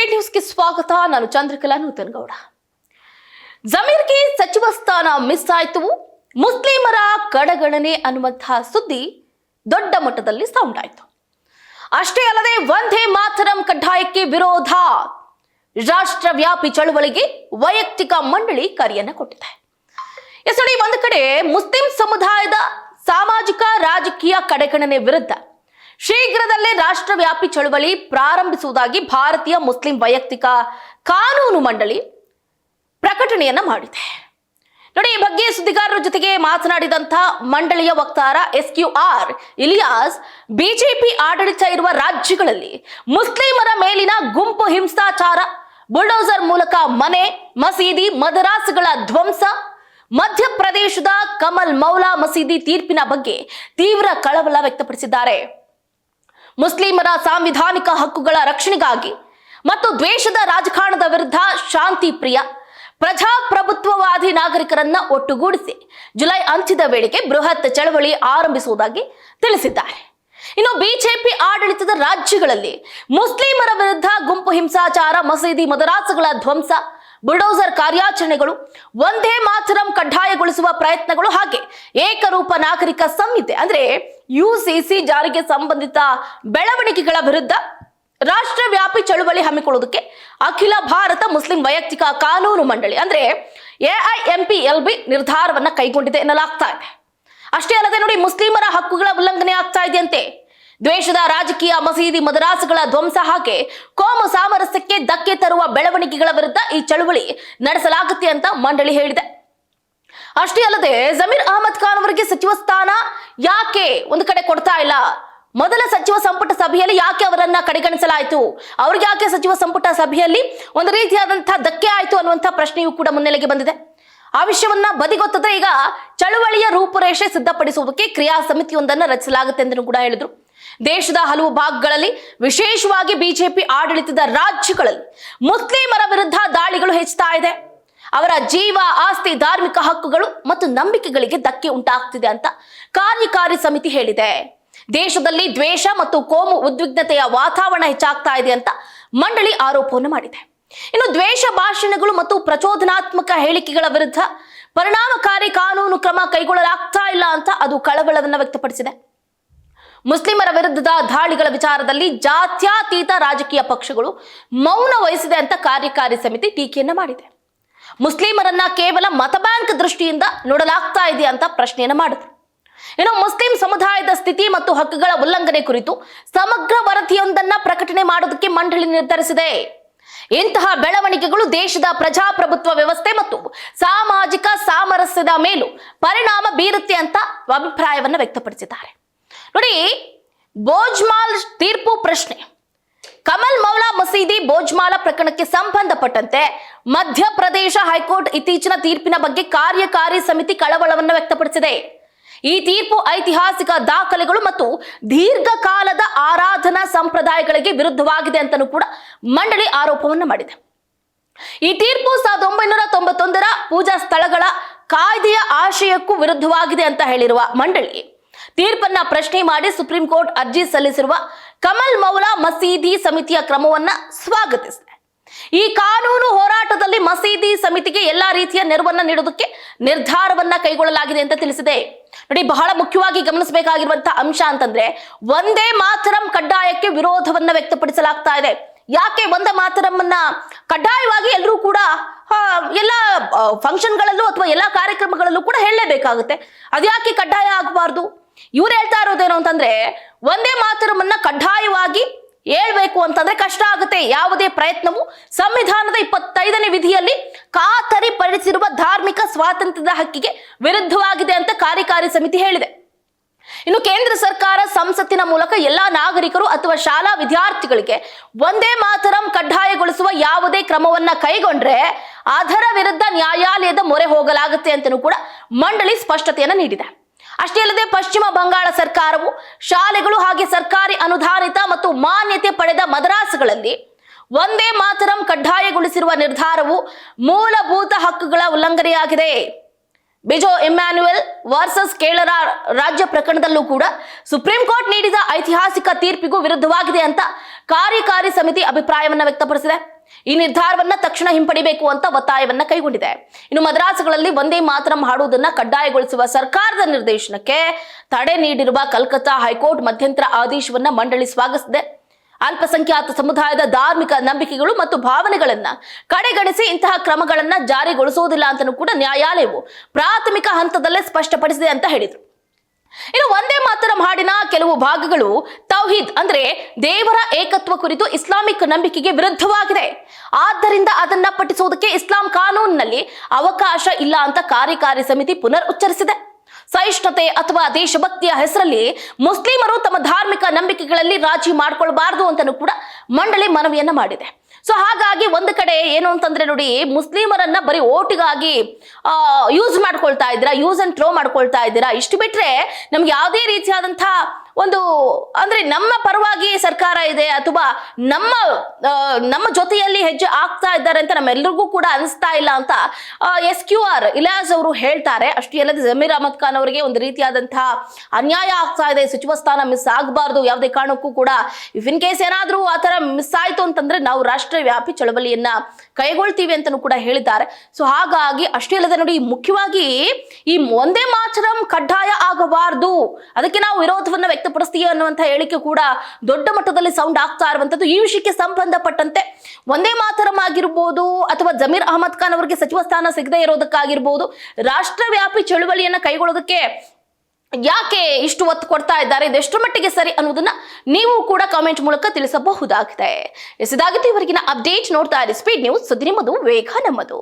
Speed ನ್ಯೂಸ್ಗೆ ಸ್ವಾಗತ. ನಾನು ಚಂದ್ರಕಲಾ ನೂತನಗೌಡ. ಜಮೀರ್ಗೆ ಸಚಿವ ಸ್ಥಾನ ಮಿಸ್ ಆಯಿತು, ಮುಸ್ಲಿಮರ ಕಡೆಗಣನೆ ಅನ್ನುವಂತಹ ಸುದ್ದಿ ದೊಡ್ಡ ಮಟ್ಟದಲ್ಲಿ ಸೌಂಡ್ ಆಯಿತು. ಅಷ್ಟೇ ಅಲ್ಲದೆ ವಂದೇ ಮಾತರಂ ಕಡ್ಡಾಯಕ್ಕೆ ವಿರೋಧ, ರಾಷ್ಟ್ರವ್ಯಾಪಿ ಚಳವಳಿಗೆ ವೈಯಕ್ತಿಕ ಮಂಡಳಿ ಕರೆಯನ್ನ ಕೊಟ್ಟಿದೆ. ಎಸಡಿ ಒಂದು ಕಡೆ ಮುಸ್ಲಿಂ ಸಮುದಾಯದ ಸಾಮಾಜಿಕ ರಾಜಕೀಯ ಕಡೆಗಣನೆ ವಿರುದ್ಧ ಶೀಘ್ರದಲ್ಲೇ ರಾಷ್ಟ್ರವ್ಯಾಪಿ ಚಳವಳಿ ಪ್ರಾರಂಭಿಸುವುದಾಗಿ ಭಾರತೀಯ ಮುಸ್ಲಿಂ ವೈಯಕ್ತಿಕ ಕಾನೂನು ಮಂಡಳಿ ಪ್ರಕಟಣೆಯನ್ನ ಮಾಡಿದೆ. ನೋಡಿ, ಈ ಬಗ್ಗೆ ಸುದ್ದಿಗಾರರ ಜೊತೆಗೆ ಮಾತನಾಡಿದಂತಹ ಮಂಡಳಿಯ ವಕ್ತಾರ SQR ಇಲಿಯಾಸ್, ಬಿಜೆಪಿ ಆಡಳಿತ ಇರುವ ರಾಜ್ಯಗಳಲ್ಲಿ ಮುಸ್ಲಿಮರ ಮೇಲಿನ ಗುಂಪು ಹಿಂಸಾಚಾರ, ಬುಲ್ಡೋಸರ್ ಮೂಲಕ ಮನೆ, ಮಸೀದಿ, ಮದರಾಸಗಳ ಧ್ವಂಸ, ಮಧ್ಯಪ್ರದೇಶದ ಕಮಲ್ ಮೌಲಾ ಮಸೀದಿ ತೀರ್ಪಿನ ಬಗ್ಗೆ ತೀವ್ರ ಕಳವಳ ವ್ಯಕ್ತಪಡಿಸಿದ್ದಾರೆ. ಮುಸ್ಲಿಮರ ಸಾಂವಿಧಾನಿಕ ಹಕ್ಕುಗಳ ರಕ್ಷಣೆಗಾಗಿ ಮತ್ತು ದ್ವೇಷದ ರಾಜಕಾರಣದ ವಿರುದ್ಧ ಶಾಂತಿ ಪ್ರಿಯ ಪ್ರಜಾಪ್ರಭುತ್ವವಾದಿ ನಾಗರಿಕರನ್ನ ಒಟ್ಟುಗೂಡಿಸಿ ಜುಲೈ ಅಂತ್ಯದ ವೇಳೆಗೆ ಬೃಹತ್ ಚಳವಳಿ ಆರಂಭಿಸುವುದಾಗಿ ತಿಳಿಸಿದ್ದಾರೆ. ಇನ್ನು ಬಿಜೆಪಿ ಆಡಳಿತದ ರಾಜ್ಯಗಳಲ್ಲಿ ಮುಸ್ಲಿಮರ ವಿರುದ್ಧ ಗುಂಪು ಹಿಂಸಾಚಾರ, ಮಸೀದಿ, ಮದರಾಸಗಳ ಧ್ವಂಸ, ಬುಲ್ಡೋಸರ್ ಕಾರ್ಯಾಚರಣೆಗಳು, ವಂದೇ ಮಾತರಂ ಕಡ್ಡಾಯಗೊಳಿಸುವ ಪ್ರಯತ್ನಗಳು ಹಾಗೆ ಏಕರೂಪ ನಾಗರಿಕ ಸಂಹಿತೆ ಅಂದ್ರೆ UCC ಜಾರಿಗೆ ಸಂಬಂಧಿತ ಬೆಳವಣಿಗೆಗಳ ವಿರುದ್ಧ ರಾಷ್ಟ್ರವ್ಯಾಪಿ ಚಳುವಳಿ ಹಮ್ಮಿಕೊಳ್ಳುವುದಕ್ಕೆ ಅಖಿಲ ಭಾರತ ಮುಸ್ಲಿಂ ವೈಯಕ್ತಿಕ ಕಾನೂನು ಮಂಡಳಿ ಅಂದ್ರೆ AIMPLB ನಿರ್ಧಾರವನ್ನ ಕೈಗೊಂಡಿದೆ ಎನ್ನಲಾಗ್ತಾ ಇದೆ. ಅಷ್ಟೇ ಅಲ್ಲದೆ ನೋಡಿ, ಮುಸ್ಲಿಮರ ಹಕ್ಕುಗಳ ಉಲ್ಲಂಘನೆ ಆಗ್ತಾ ಇದೆಯಂತೆ. ದ್ವೇಷದ ರಾಜಕೀಯ, ಮಸೀದಿ, ಮದರಾಸಗಳ ಧ್ವಂಸ ಹಾಗೆ ಕೋಮು ಸಾಮರಸ್ಯಕ್ಕೆ ಧಕ್ಕೆ ತರುವ ಬೆಳವಣಿಗೆಗಳ ವಿರುದ್ಧ ಈ ಚಳುವಳಿ ನಡೆಸಲಾಗುತ್ತೆ ಅಂತ ಮಂಡಳಿ ಹೇಳಿದೆ. ಅಷ್ಟೇ ಅಲ್ಲದೆ ಜಮೀರ್ ಅಹಮದ್ ಖಾನ್ ಅವರಿಗೆ ಸಚಿವ ಸ್ಥಾನ ಯಾಕೆ ಒಂದು ಕಡೆ ಕೊಡ್ತಾ ಇಲ್ಲ, ಮೊದಲ ಸಚಿವ ಸಂಪುಟ ಸಭೆಯಲ್ಲಿ ಯಾಕೆ ಅವರನ್ನ ಕಡೆಗಣಿಸಲಾಯಿತು, ಅವ್ರಿಗೆ ಯಾಕೆ ಸಚಿವ ಸಂಪುಟ ಸಭೆಯಲ್ಲಿ ಒಂದು ರೀತಿಯಾದಂತಹ ಧಕ್ಕೆ ಆಯಿತು ಅನ್ನುವಂತಹ ಪ್ರಶ್ನೆಯೂ ಕೂಡ ಮುನ್ನೆಲೆಗೆ ಬಂದಿದೆ. ಆ ವಿಷಯವನ್ನ ಬದಿಗೊತ್ತದೆ ಈಗ ಚಳುವಳಿಯ ರೂಪುರೇಷೆ ಸಿದ್ಧಪಡಿಸುವುದಕ್ಕೆ ಕ್ರಿಯಾ ಸಮಿತಿಯೊಂದನ್ನು ರಚಿಸಲಾಗುತ್ತೆ ಎಂದು ಕೂಡ ಹೇಳಿದ್ರು. ದೇಶದ ಹಲವು ಭಾಗಗಳಲ್ಲಿ, ವಿಶೇಷವಾಗಿ ಬಿಜೆಪಿ ಆಡಳಿತದ ರಾಜ್ಯಗಳಲ್ಲಿ ಮುಸ್ಲಿಮರ ವಿರುದ್ಧ ದಾಳಿಗಳು ಹೆಚ್ಚುತ್ತಾ ಇದೆ. ಅವರ ಜೀವ, ಆಸ್ತಿ, ಧಾರ್ಮಿಕ ಹಕ್ಕುಗಳು ಮತ್ತು ನಂಬಿಕೆಗಳಿಗೆ ಧಕ್ಕೆ ಉಂಟಾಗ್ತಿದೆ ಅಂತ ಕಾರ್ಯಕಾರಿ ಸಮಿತಿ ಹೇಳಿದೆ. ದೇಶದಲ್ಲಿ ದ್ವೇಷ ಮತ್ತು ಕೋಮು ಉದ್ವಿಗ್ನತೆಯ ವಾತಾವರಣ ಹೆಚ್ಚಾಗ್ತಾ ಇದೆ ಅಂತ ಮಂಡಳಿ ಆರೋಪವನ್ನು ಮಾಡಿದೆ. ಇನ್ನು ದ್ವೇಷ ಭಾಷಣಗಳು ಮತ್ತು ಪ್ರಚೋದನಾತ್ಮಕ ಹೇಳಿಕೆಗಳ ವಿರುದ್ಧ ಪರಿಣಾಮಕಾರಿ ಕಾನೂನು ಕ್ರಮ ಕೈಗೊಳ್ಳಲಾಗ್ತಾ ಇಲ್ಲ ಅಂತ ಅದು ಕಳವಳವನ್ನು ವ್ಯಕ್ತಪಡಿಸಿದೆ. ಮುಸ್ಲಿಮರ ವಿರುದ್ಧದ ದಾಳಿಗಳ ವಿಚಾರದಲ್ಲಿ ಜಾತ್ಯತೀತ ರಾಜಕೀಯ ಪಕ್ಷಗಳು ಮೌನ ವಹಿಸಿದೆ ಅಂತ ಕಾರ್ಯಕಾರಿ ಸಮಿತಿ ಟೀಕೆಯನ್ನ ಮಾಡಿದೆ. ಮುಸ್ಲಿಮರನ್ನ ಕೇವಲ ಮತ ಬ್ಯಾಂಕ್ ದೃಷ್ಟಿಯಿಂದ ನೋಡಲಾಗ್ತಾ ಇದೆ ಅಂತ ಪ್ರಶ್ನೆಯನ್ನ ಮಾಡಿದ್ರು. ಇನ್ನು ಮುಸ್ಲಿಂ ಸಮುದಾಯದ ಸ್ಥಿತಿ ಮತ್ತು ಹಕ್ಕುಗಳ ಉಲ್ಲಂಘನೆ ಕುರಿತು ಸಮಗ್ರ ವರದಿಯೊಂದನ್ನ ಪ್ರಕಟಣೆ ಮಾಡೋದಕ್ಕೆ ಮಂಡಳಿ ನಿರ್ಧರಿಸಿದೆ. ಇಂತಹ ಬೆಳವಣಿಗೆಗಳು ದೇಶದ ಪ್ರಜಾಪ್ರಭುತ್ವ ವ್ಯವಸ್ಥೆ ಮತ್ತು ಸಾಮಾಜಿಕ ಸಾಮರಸ್ಯದ ಮೇಲೂ ಪರಿಣಾಮ ಬೀರುತ್ತೆ ಅಂತ ಅಭಿಪ್ರಾಯವನ್ನ ವ್ಯಕ್ತಪಡಿಸಿದ್ದಾರೆ. ನೋಡಿ, ಬೋಜ್ಮಾಲ್ ತೀರ್ಪು ಪ್ರಶ್ನೆ. ಕಮಲ್ ಮೌಲಾ ಮಸೀದಿ ಬೋಜ್ಮಾಲ ಪ್ರಕರಣಕ್ಕೆ ಸಂಬಂಧಪಟ್ಟಂತೆ ಮಧ್ಯಪ್ರದೇಶ ಹೈಕೋರ್ಟ್ ಇತ್ತೀಚಿನ ತೀರ್ಪಿನ ಬಗ್ಗೆ ಕಾರ್ಯಕಾರಿ ಸಮಿತಿ ಕಳವಳವನ್ನು ವ್ಯಕ್ತಪಡಿಸಿದೆ. ಈ ತೀರ್ಪು ಐತಿಹಾಸಿಕ ದಾಖಲೆಗಳು ಮತ್ತು ದೀರ್ಘಕಾಲದ ಆರಾಧನಾ ಸಂಪ್ರದಾಯಗಳಿಗೆ ವಿರುದ್ಧವಾಗಿದೆ ಅಂತಲೂ ಕೂಡ ಮಂಡಳಿ ಆರೋಪವನ್ನು ಮಾಡಿದೆ. ಈ ತೀರ್ಪು 1991ರ ಪೂಜಾ ಸ್ಥಳಗಳ ಕಾಯ್ದೆಯ ಆಶಯಕ್ಕೂ ವಿರುದ್ಧವಾಗಿದೆ ಅಂತ ಹೇಳಿರುವ ಮಂಡಳಿ ತೀರ್ಪನ್ನ ಪ್ರಶ್ನೆ ಮಾಡಿ ಸುಪ್ರೀಂ ಕೋರ್ಟ್ ಅರ್ಜಿ ಸಲ್ಲಿಸಿರುವ ಕಮಲ್ ಮೌಲಾ ಮಸೀದಿ ಸಮಿತಿಯ ಕ್ರಮವನ್ನ ಸ್ವಾಗತಿಸಿದೆ. ಈ ಕಾನೂನು ಹೋರಾಟದಲ್ಲಿ ಮಸೀದಿ ಸಮಿತಿಗೆ ಎಲ್ಲಾ ರೀತಿಯ ನೆರವನ್ನ ನೀಡೋದಕ್ಕೆ ನಿರ್ಧಾರವನ್ನ ಕೈಗೊಳ್ಳಲಾಗಿದೆ ಅಂತ ತಿಳಿಸಿದೆ. ನೋಡಿ, ಬಹಳ ಮುಖ್ಯವಾಗಿ ಗಮನಿಸಬೇಕಾಗಿರುವಂತಹ ಅಂಶ ಅಂತಂದ್ರೆ ವಂದೇ ಮಾತರಂ ಕಡ್ಡಾಯಕ್ಕೆ ವಿರೋಧವನ್ನ ವ್ಯಕ್ತಪಡಿಸಲಾಗ್ತಾ ಇದೆ. ಯಾಕೆ ವಂದೇ ಮಾತರಂ ಕಡ್ಡಾಯವಾಗಿ ಎಲ್ಲರೂ ಕೂಡ ಎಲ್ಲ ಫಂಕ್ಷನ್ಗಳಲ್ಲೂ ಅಥವಾ ಎಲ್ಲಾ ಕಾರ್ಯಕ್ರಮಗಳಲ್ಲೂ ಕೂಡ ಹೇಳಲೇಬೇಕಾಗುತ್ತೆ, ಅದ್ಯಾಕೆ ಕಡ್ಡಾಯ ಆಗಬಾರ್ದು? ಇವ್ರು ಹೇಳ್ತಾ ಇರೋದೇನು ಅಂತಂದ್ರೆ ವಂದೇ ಮಾತರಂ ಕಡ್ಡಾಯವಾಗಿ ಹೇಳ್ಬೇಕು ಅಂತಂದ್ರೆ ಕಷ್ಟ ಆಗುತ್ತೆ. ಯಾವುದೇ ಪ್ರಯತ್ನವು ಸಂವಿಧಾನದ 25ನೇ ವಿಧಿಯಲ್ಲಿ ಖಾತರಿಪಡಿಸಿರುವ ಧಾರ್ಮಿಕ ಸ್ವಾತಂತ್ರ್ಯದ ಹಕ್ಕಿಗೆ ವಿರುದ್ಧವಾಗಿದೆ ಅಂತ ಕಾರ್ಯಕಾರಿ ಸಮಿತಿ ಹೇಳಿದೆ. ಇನ್ನು ಕೇಂದ್ರ ಸರ್ಕಾರ ಸಂಸತ್ತಿನ ಮೂಲಕ ಎಲ್ಲಾ ನಾಗರಿಕರು ಅಥವಾ ಶಾಲಾ ವಿದ್ಯಾರ್ಥಿಗಳಿಗೆ ವಂದೇ ಮಾತರಂ ಕಡ್ಡಾಯಗೊಳಿಸುವ ಯಾವುದೇ ಕ್ರಮವನ್ನ ಕೈಗೊಂಡ್ರೆ ಅದರ ವಿರುದ್ಧ ನ್ಯಾಯಾಲಯದ ಮೊರೆ ಹೋಗಲಾಗುತ್ತೆ ಅಂತಲೂ ಕೂಡ ಮಂಡಳಿ ಸ್ಪಷ್ಟತೆಯನ್ನ ನೀಡಿದೆ. ಅಷ್ಟೇ ಅಲ್ಲದೆ ಪಶ್ಚಿಮ ಬಂಗಾಳ ಸರ್ಕಾರವು ಶಾಲೆಗಳು ಹಾಗೆ ಸರ್ಕಾರಿ ಅನುದಾನಿತ ಮತ್ತು ಮಾನ್ಯತೆ ಪಡೆದ ಮದರಾಸಗಳಲ್ಲಿ ವಂದೇ ಮಾತರಂ ಕಡ್ಡಾಯಗೊಳಿಸಿರುವ ನಿರ್ಧಾರವು ಮೂಲಭೂತ ಹಕ್ಕುಗಳ ಉಲ್ಲಂಘನೆಯಾಗಿದೆ. ಬಿಜೋ ಇಮ್ಯಾನ್ಯುಯಲ್ ವರ್ಸಸ್ ಕೇರಳ ರಾಜ್ಯ ಪ್ರಕರಣದಲ್ಲೂ ಕೂಡ ಸುಪ್ರೀಂ ಕೋರ್ಟ್ ನೀಡಿದ ಐತಿಹಾಸಿಕ ತೀರ್ಪಿಗೂ ವಿರುದ್ಧವಾಗಿದೆ ಅಂತ ಕಾರ್ಯಕಾರಿ ಸಮಿತಿ ಅಭಿಪ್ರಾಯವನ್ನ ವ್ಯಕ್ತಪಡಿಸಿದೆ. ಈ ನಿರ್ಧಾರವನ್ನ ತಕ್ಷಣ ಹಿಂಪಡಿಬೇಕು ಅಂತ ಒತ್ತಾಯವನ್ನ ಕೈಗೊಂಡಿದೆ. ಇನ್ನು ಮದ್ರಾಸುಗಳಲ್ಲಿ ವಂದೇ ಮಾತರಂ ಹಾಡುವುದನ್ನ ಕಡ್ಡಾಯಗೊಳಿಸುವ ಸರ್ಕಾರದ ನಿರ್ದೇಶನಕ್ಕೆ ತಡೆ ನೀಡಿರುವ ಕಲ್ಕತ್ತಾ ಹೈಕೋರ್ಟ್ ಮಧ್ಯಂತರ ಆದೇಶವನ್ನ ಮಂಡಳಿ ಸ್ವಾಗತಿಸಿದೆ. ಅಲ್ಪಸಂಖ್ಯಾತ ಸಮುದಾಯದ ಧಾರ್ಮಿಕ ನಂಬಿಕೆಗಳು ಮತ್ತು ಭಾವನೆಗಳನ್ನ ಕಡೆಗಣಿಸಿ ಇಂತಹ ಕ್ರಮಗಳನ್ನ ಜಾರಿಗೊಳಿಸುವುದಿಲ್ಲ ಅಂತಲೂ ಕೂಡ ನ್ಯಾಯಾಲಯವು ಪ್ರಾಥಮಿಕ ಹಂತದಲ್ಲೇ ಸ್ಪಷ್ಟಪಡಿಸಿದೆ ಅಂತ ಹೇಳಿದ್ರು. ಇನ್ನು ವಂದೇ ಮಾತರಂ ಹಾಡಿನ ಕೆಲವು ಭಾಗಗಳು ತೌಹೀದ್ ಅಂದ್ರೆ ದೇವರ ಏಕತ್ವ ಕುರಿತು ಇಸ್ಲಾಮಿಕ್ ನಂಬಿಕೆಗೆ ವಿರುದ್ಧವಾಗಿದೆ. ಆದ್ದರಿಂದ ಅದನ್ನ ಪಠಿಸುವುದಕ್ಕೆ ಇಸ್ಲಾಂ ಕಾನೂನಿನಲ್ಲಿ ಅವಕಾಶ ಇಲ್ಲ ಅಂತ ಕಾರ್ಯಕಾರಿ ಸಮಿತಿ ಪುನರ್ ಉಚ್ಚರಿಸಿದೆ. ಸಹಿಷ್ಣುತೆ ಅಥವಾ ದೇಶಭಕ್ತಿಯ ಹೆಸರಲ್ಲಿ ಮುಸ್ಲಿಮರು ತಮ್ಮ ಧಾರ್ಮಿಕ ನಂಬಿಕೆಗಳಲ್ಲಿ ರಾಜಿ ಮಾಡ್ಕೊಳ್ಬಾರ್ದು ಅಂತಲೂ ಕೂಡ ಮಂಡಳಿ ಮನವಿಯನ್ನ ಮಾಡಿದೆ. ಸೊ ಹಾಗಾಗಿ ಒಂದು ಕಡೆ ಏನು ಅಂತಂದ್ರೆ ನೋಡಿ, ಮುಸ್ಲಿಮರನ್ನ ಬರೀ ಓಟಿಗಾಗಿ ಯೂಸ್ ಮಾಡ್ಕೊಳ್ತಾ ಇದ್ದೀರಾ, ಯೂಸ್ ಅಂಡ್ ಥ್ರೋ ಮಾಡ್ಕೊಳ್ತಾ ಇದ್ದೀರಾ. ಇಷ್ಟು ಬಿಟ್ರೆ ನಮ್ಗೆ ಯಾವುದೇ ರೀತಿಯಾದಂತಹ ಒಂದು ಅಂದ್ರೆ ನಮ್ಮ ಪರವಾಗಿ ಸರ್ಕಾರ ಇದೆ ಅಥವಾ ನಮ್ಮ ಜೊತೆಯಲ್ಲಿ ಹೆಜ್ಜೆ ಆಗ್ತಾ ಇದ್ದಾರೆ ಅಂತ ನಮ್ಮೆಲ್ಲರಿಗೂ ಕೂಡ ಅನಿಸ್ತಾ ಇಲ್ಲ ಅಂತ SQR ಇಲಿಯಾಸ್ ಅವರು ಹೇಳ್ತಾರೆ. ಅಷ್ಟೇ ಅಲ್ಲದೆ ಜಮೀರ್ ಅಹಮದ್ ಖಾನ್ ಅವರಿಗೆ ಒಂದು ರೀತಿಯಾದಂತಹ ಅನ್ಯಾಯ ಆಗ್ತಾ ಇದೆ, ಸಚಿವ ಸ್ಥಾನ ಮಿಸ್ ಆಗಬಾರ್ದು ಯಾವುದೇ ಕಾರಣಕ್ಕೂ ಕೂಡ. ಇಫ್ ಇನ್ ಕೇಸ್ ಏನಾದ್ರೂ ಆ ತರ ಮಿಸ್ ಆಯ್ತು ಅಂತಂದ್ರೆ ನಾವು ರಾಷ್ಟ್ರ ವ್ಯಾಪಿ ಚಳವಳಿಯನ್ನ ಕೈಗೊಳ್ತೀವಿ ಅಂತಲೂ ಕೂಡ ಹೇಳಿದ್ದಾರೆ. ಸೊ ಹಾಗಾಗಿ ಅಷ್ಟೇ ಅಲ್ಲದೆ ನೋಡಿ, ಮುಖ್ಯವಾಗಿ ಈ ವಂದೇ ಮಾತರಂ ಕಡ್ಡಾಯ ಆಗಬಾರ್ದು, ಅದಕ್ಕೆ ನಾವು ವಿರೋಧವನ್ನ ವ್ಯಕ್ತಪಡಿಸ್ತೀವಿ ಅನ್ನುವಂತಹ ಹೇಳಿಕೆ ಕೂಡ ದೊಡ್ಡ ಮಟ್ಟದಲ್ಲಿ ಸೌಂಡ್ ಆಗ್ತಾ ಇರುವಂತದ್ದು. ಈ ವಿಷಯಕ್ಕೆ ಸಂಬಂಧಪಟ್ಟಂತೆ ವಂದೇ ಮಾತರಂ ಆಗಿರ್ಬೋದು ಅಥವಾ ಜಮೀರ್ ಅಹಮದ್ ಖಾನ್ ಅವರಿಗೆ ಸಚಿವ ಸ್ಥಾನ ಸಿಗದೆ ಇರೋದಕ್ಕಾಗಿರ್ಬೋದು, ರಾಷ್ಟ್ರವ್ಯಾಪಿ ಚಳುವಳಿಯನ್ನ ಕೈಗೊಳ್ಳೋದಕ್ಕೆ ಯಾಕೆ ಇಷ್ಟು ಒತ್ತು ಕೊಡ್ತಾ ಇದ್ದಾರೆ, ಇದೆಷ್ಟು ಮಟ್ಟಿಗೆ ಸರಿ ಅನ್ನೋದನ್ನ ನೀವು ಕೂಡ ಕಾಮೆಂಟ್ ಮೂಲಕ ತಿಳಿಸಬಹುದಾಗಿದೆ. ಇದಾಗಿತ್ತು ಇವರೆಗಿನ ಅಪ್ಡೇಟ್. ನೋಡ್ತಾ ಇರಿ ಸ್ಪೀಡ್ ನ್ಯೂಸ್, ಸುದ್ದಿ ನಿಮ್ಮದು, ವೇಗ ನಮ್ಮದು.